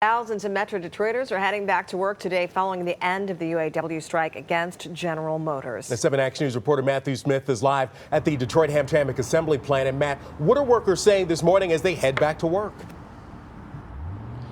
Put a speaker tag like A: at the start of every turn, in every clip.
A: Thousands of Metro Detroiters are heading back to work today following the end of the UAW strike against General Motors.
B: The 7 Action News reporter Matthew Smith is live at the Detroit Hamtramck Assembly Plant. And Matt, what are workers saying this morning as they head back to work?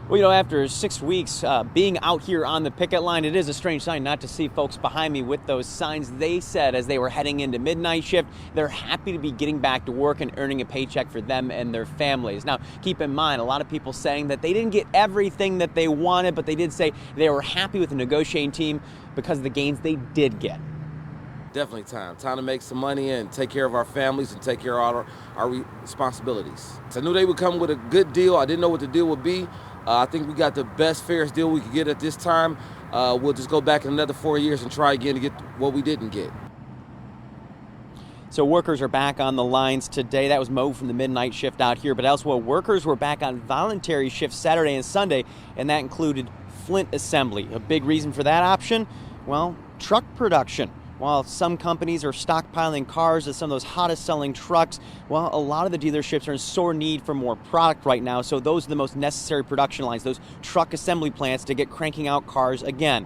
C: Well, after 6 weeks being out here on the picket line, it is a strange sign not to see folks behind me with those signs. They said as they were heading into midnight shift, they're happy to be getting back to work and earning a paycheck for them and their families. Now, keep in mind, a lot of people saying that they didn't get everything that they wanted, but they did say they were happy with the negotiating team because of the gains they did get.
D: Definitely time to make some money and take care of our families and take care of our responsibilities. So I knew they would come with a good deal. I didn't know what the deal would be. I think we got the best, fairest deal we could get at this time. We'll just go back in another 4 years and try again to get what we didn't get.
C: So workers are back on the lines today. That was Mo from the midnight shift out here. But elsewhere, workers were back on voluntary shifts Saturday and Sunday, and that included Flint Assembly. A big reason for that option? Well, truck production. While some companies are stockpiling cars as some of those hottest selling trucks, well, a lot of the dealerships are in sore need for more product right now. So those are the most necessary production lines, those truck assembly plants to get cranking out cars again.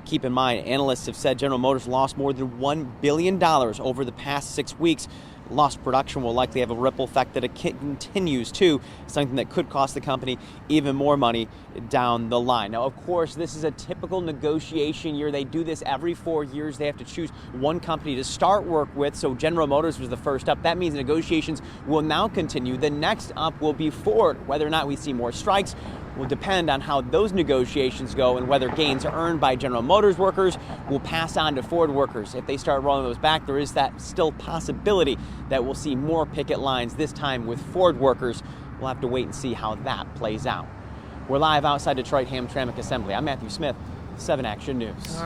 C: Keep in mind, analysts have said General Motors lost more than $1 billion over the past 6 weeks. Lost production will likely have a ripple effect that it continues to, something that could cost the company even more money down the line. Now, of course, this is a typical negotiation year. They do this every 4 years. They have to choose one company to start work with, so General Motors was the first up. That means negotiations will now continue. The next up will be Ford. Whether or not we see more strikes will depend on how those negotiations go and whether gains earned by General Motors workers will pass on to Ford workers. If they start rolling those back, there is that still possibility that we'll see more picket lines, this time with Ford workers. We'll have to wait and see how that plays out. We're live outside Detroit Hamtramck Assembly. I'm Matthew Smith, 7 Action News.